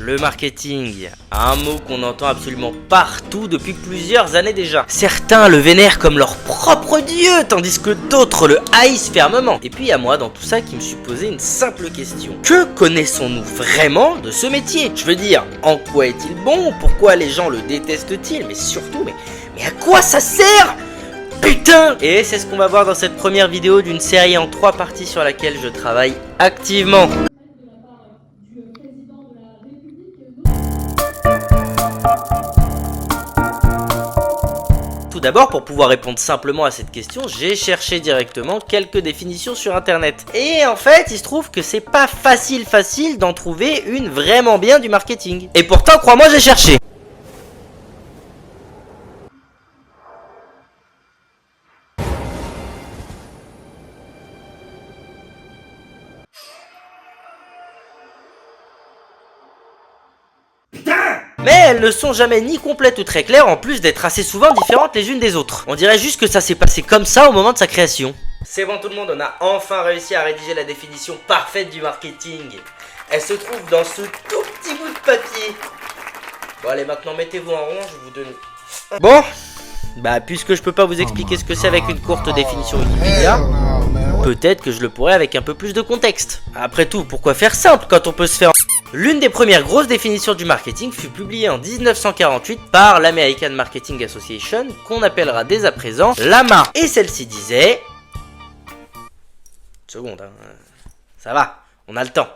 Le marketing, un mot qu'on entend absolument partout depuis plusieurs années déjà. Certains le vénèrent comme leur propre dieu, tandis que d'autres le haïssent fermement. Et puis il y a moi dans tout ça qui me suis posé une simple question. Que connaissons-nous vraiment de ce métier? Je veux dire, en quoi est-il bon? Pourquoi les gens le détestent-ils? Mais surtout, mais à quoi ça sert? Putain! Et c'est ce qu'on va voir dans cette première vidéo d'une série en 3 parties sur laquelle je travaille activement. Tout d'abord, pour pouvoir répondre simplement à cette question, j'ai cherché directement quelques définitions sur internet. Et en fait, il se trouve que c'est pas facile d'en trouver une vraiment bien du marketing. Et pourtant, crois-moi, j'ai cherché. Mais elles ne sont jamais ni complètes ou très claires, en plus d'être assez souvent différentes les unes des autres. On dirait juste que ça s'est passé comme ça au moment de sa création. C'est bon tout le monde, on a enfin réussi à rédiger la définition parfaite du marketing. Elle se trouve dans ce tout petit bout de papier. Bon allez, maintenant mettez-vous en rond, je vais vous donner... Bon, bah puisque je peux pas vous expliquer ce que c'est avec une courte définition Wikipédia, peut-être que je le pourrais avec un peu plus de contexte. Après tout, pourquoi faire simple quand on peut se faire... L'une des premières grosses définitions du marketing fut publiée en 1948 par l'American Marketing Association, qu'on appellera dès à présent l'AMA. Et celle-ci disait... Une seconde, hein. Ça va, on a le temps.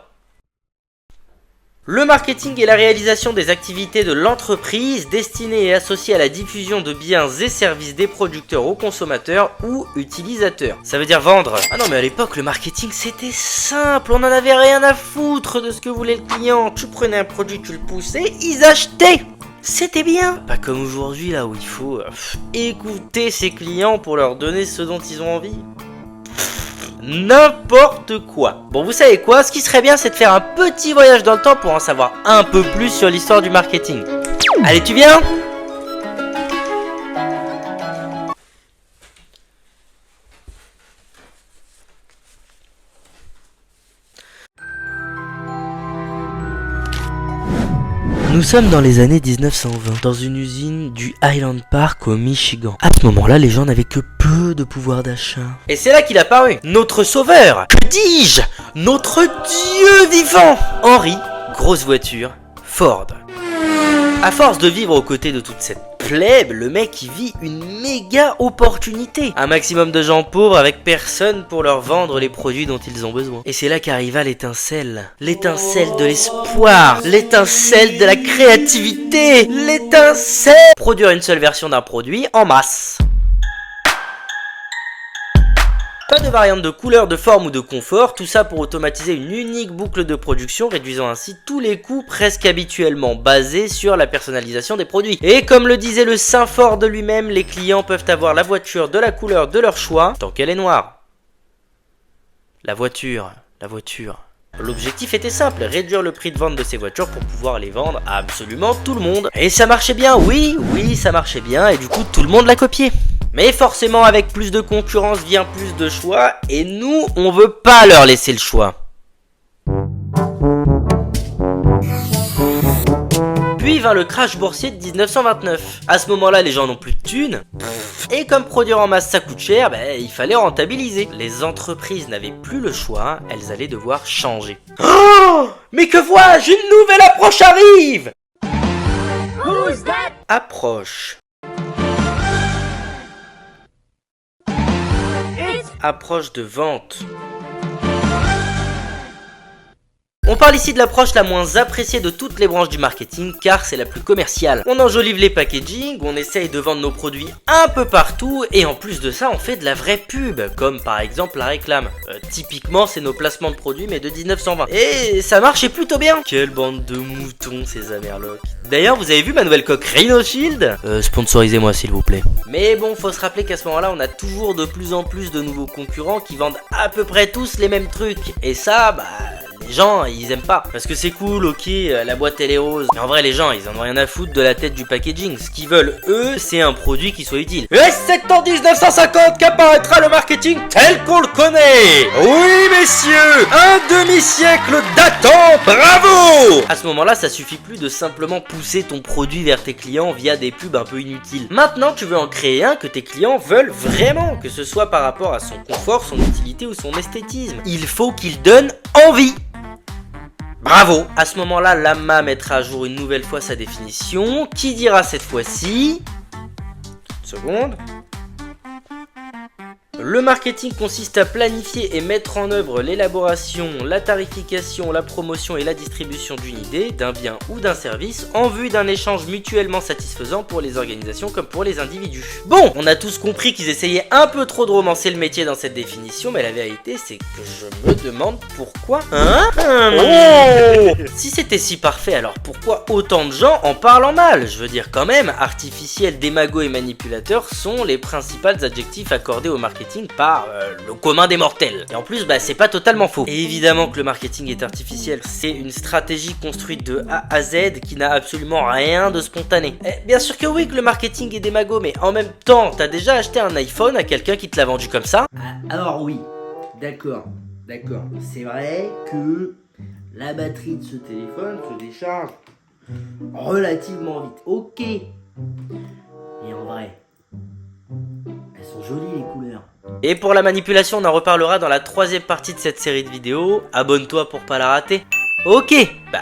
Le marketing est la réalisation des activités de l'entreprise destinées et associées à la diffusion de biens et services des producteurs aux consommateurs ou utilisateurs. Ça veut dire vendre. Ah non mais à l'époque le marketing c'était simple, on en avait rien à foutre de ce que voulait le client. Tu prenais un produit, tu le poussais, ils achetaient. C'était bien. Pas comme aujourd'hui là où il faut écouter ses clients pour leur donner ce dont ils ont envie. N'importe quoi. Bon, vous savez quoi? Ce qui serait bien, c'est de faire un petit voyage dans le temps pour en savoir un peu plus sur l'histoire du marketing. Allez, tu viens? Nous sommes dans les années 1920, dans une usine du Highland Park au Michigan. À ce moment-là, les gens n'avaient que peu de pouvoir d'achat. Et c'est là qu'il a apparu, notre sauveur, que dis-je, notre dieu vivant, Henry, grosse voiture, Ford. À force de vivre aux côtés de toute cette plèbe, le mec il vit une méga opportunité. Un maximum de gens pauvres avec personne pour leur vendre les produits dont ils ont besoin. Et c'est là qu'arriva l'étincelle. L'étincelle de l'espoir. L'étincelle de la créativité. L'étincelle. Produire une seule version d'un produit en masse. Pas de variante de couleur, de forme ou de confort, tout ça pour automatiser une unique boucle de production, réduisant ainsi tous les coûts presque habituellement basés sur la personnalisation des produits. Et comme le disait le saint Ford de lui-même, les clients peuvent avoir la voiture de la couleur de leur choix, tant qu'elle est noire. La voiture. L'objectif était simple, réduire le prix de vente de ces voitures pour pouvoir les vendre à absolument tout le monde. Et ça marchait bien, oui, ça marchait bien, et du coup tout le monde l'a copié. Mais forcément avec plus de concurrence vient plus de choix, et nous on veut pas leur laisser le choix. Puis vint le crash boursier de 1929. À ce moment-là, les gens n'ont plus de thunes. Et comme produire en masse ça coûte cher, il fallait rentabiliser. Les entreprises n'avaient plus le choix, elles allaient devoir changer. Oh, mais que vois-je? Une nouvelle approche arrive! Who's that? Approche. Approche de vente. On parle ici de l'approche la moins appréciée de toutes les branches du marketing car c'est la plus commerciale. On enjolive les packaging, on essaye de vendre nos produits un peu partout et en plus de ça on fait de la vraie pub comme par exemple la réclame. Typiquement c'est nos placements de produits mais de 1920. Et ça marchait plutôt bien. Quelle bande de moutons ces Amerlocs. D'ailleurs vous avez vu ma nouvelle coque Rhino Shield? Sponsorisez-moi s'il vous plaît. Mais bon faut se rappeler qu'à ce moment là on a toujours de plus en plus de nouveaux concurrents qui vendent à peu près tous les mêmes trucs. Et ça les Les gens, ils aiment pas. Parce que c'est cool, ok, la boîte elle est rose. Mais en vrai, les gens, ils en ont rien à foutre de la tête du packaging. Ce qu'ils veulent, eux, c'est un produit qui soit utile. Et c'est en 1950 qu'apparaîtra le marketing tel qu'on le connaît. Oui, messieurs, un demi-siècle d'attente, bravo. À ce moment-là, ça suffit plus de simplement pousser ton produit vers tes clients via des pubs un peu inutiles. Maintenant, tu veux en créer un que tes clients veulent vraiment, que ce soit par rapport à son confort, son utilité ou son esthétisme. Il faut qu'il donne envie. Bravo. À ce moment-là, Lamma mettra à jour une nouvelle fois sa définition, qui dira cette fois-ci... Une seconde. Le marketing consiste à planifier et mettre en œuvre l'élaboration, la tarification, la promotion et la distribution d'une idée, d'un bien ou d'un service en vue d'un échange mutuellement satisfaisant pour les organisations comme pour les individus. Bon, on a tous compris qu'ils essayaient un peu trop de romancer le métier dans cette définition, mais la vérité c'est que je me demande pourquoi. Si c'était si parfait, alors pourquoi autant de gens en parlent en mal? Je veux dire quand même, artificiel, démago et manipulateur sont les principaux adjectifs accordés au marketing par le commun des mortels. Et en plus, c'est pas totalement faux. Et évidemment que le marketing est artificiel. C'est une stratégie construite de A à Z qui n'a absolument rien de spontané. Bien sûr que oui, que le marketing est démago, mais en même temps, t'as déjà acheté un iPhone à quelqu'un qui te l'a vendu comme ça? Alors oui, d'accord. C'est vrai que la batterie de ce téléphone se décharge relativement vite. Ok. Mais en vrai, elles sont jolies les couleurs. Et pour la manipulation, on en reparlera dans la 3e partie de cette série de vidéos. Abonne-toi pour pas la rater. Ok,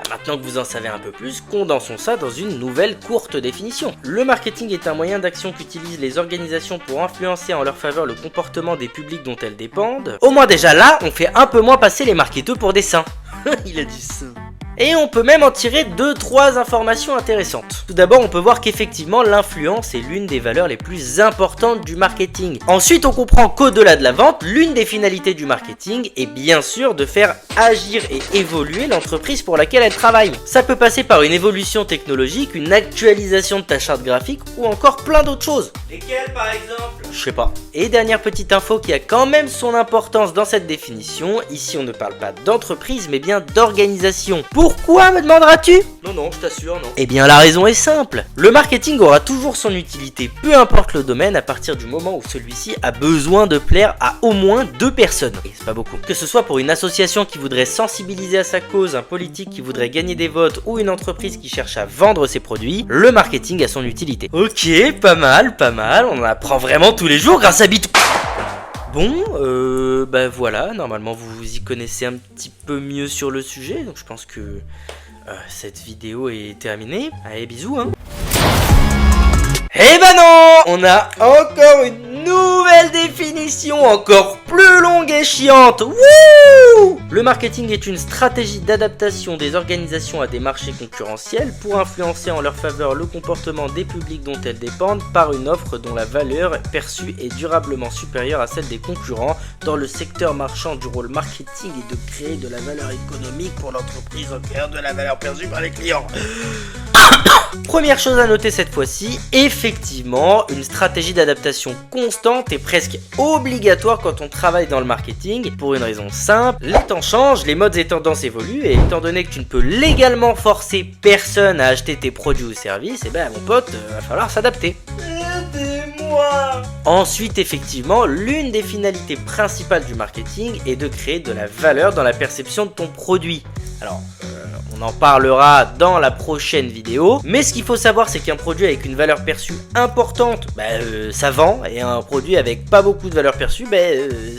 maintenant que vous en savez un peu plus, condensons ça dans une nouvelle courte définition. Le marketing est un moyen d'action qu'utilisent les organisations pour influencer en leur faveur le comportement des publics dont elles dépendent. Au moins déjà là, on fait un peu moins passer les marketeurs pour des saints. Il a dit ça. Et on peut même en tirer 2-3 informations intéressantes. Tout d'abord, on peut voir qu'effectivement, l'influence est l'une des valeurs les plus importantes du marketing. Ensuite, on comprend qu'au-delà de la vente, l'une des finalités du marketing est bien sûr de faire agir et évoluer l'entreprise pour laquelle elle travaille. Ça peut passer par une évolution technologique, une actualisation de ta charte graphique ou encore plein d'autres choses. Lesquelles par exemple? Je sais pas. Et dernière petite info qui a quand même son importance dans cette définition, ici on ne parle pas d'entreprise mais bien d'organisation. Pourquoi, me demanderas-tu? Non, je t'assure, non. Eh bien, la raison est simple. Le marketing aura toujours son utilité, peu importe le domaine, à partir du moment où celui-ci a besoin de plaire à au moins 2 personnes. Et c'est pas beaucoup. Que ce soit pour une association qui voudrait sensibiliser à sa cause, un politique qui voudrait gagner des votes ou une entreprise qui cherche à vendre ses produits, le marketing a son utilité. Ok, pas mal. On en apprend vraiment tous les jours grâce à Bit. Bon, voilà, normalement vous vous y connaissez un petit peu mieux sur le sujet, donc je pense que cette vidéo est terminée. Allez, bisous, hein. Eh ben non, on a encore une nouvelle définition, encore plus longue et chiante. Wouh! Le marketing est une stratégie d'adaptation des organisations à des marchés concurrentiels pour influencer en leur faveur le comportement des publics dont elles dépendent par une offre dont la valeur perçue est durablement supérieure à celle des concurrents dans le secteur marchand. Du rôle marketing et de créer de la valeur économique pour l'entreprise en créant de la valeur perçue par les clients. Première chose à noter cette fois-ci, effectivement, une stratégie d'adaptation constante est presque obligatoire quand on travaille dans le marketing, pour une raison simple, les temps changent, les modes et tendances évoluent, et étant donné que tu ne peux légalement forcer personne à acheter tes produits ou services, mon pote, va falloir s'adapter. Aidez-moi! Ensuite, effectivement, l'une des finalités principales du marketing est de créer de la valeur dans la perception de ton produit. Alors, on en parlera dans la prochaine vidéo, mais ce qu'il faut savoir c'est qu'un produit avec une valeur perçue importante, ça vend, et un produit avec pas beaucoup de valeur perçue,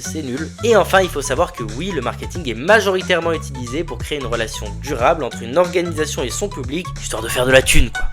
c'est nul. Et enfin, il faut savoir que oui, le marketing est majoritairement utilisé pour créer une relation durable entre une organisation et son public, histoire de faire de la thune, quoi.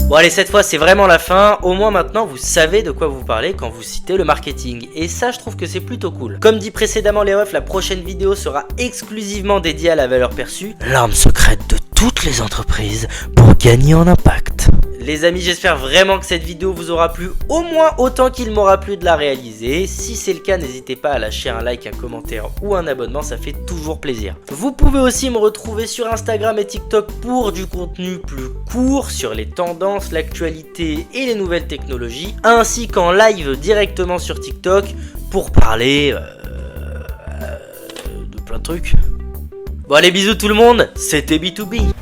Bon allez, cette fois c'est vraiment la fin, au moins maintenant vous savez de quoi vous parlez quand vous citez le marketing, et ça je trouve que c'est plutôt cool. Comme dit précédemment les refs, la prochaine vidéo sera exclusivement dédiée à la valeur perçue, l'arme secrète de toutes les entreprises pour gagner en impact. Les amis, j'espère vraiment que cette vidéo vous aura plu au moins autant qu'il m'aura plu de la réaliser. Si c'est le cas, n'hésitez pas à lâcher un like, un commentaire ou un abonnement, ça fait toujours plaisir. Vous pouvez aussi me retrouver sur Instagram et TikTok pour du contenu plus court sur les tendances, l'actualité et les nouvelles technologies, ainsi qu'en live directement sur TikTok pour parler plein de trucs. Bon allez, bisous tout le monde, c'était B2B.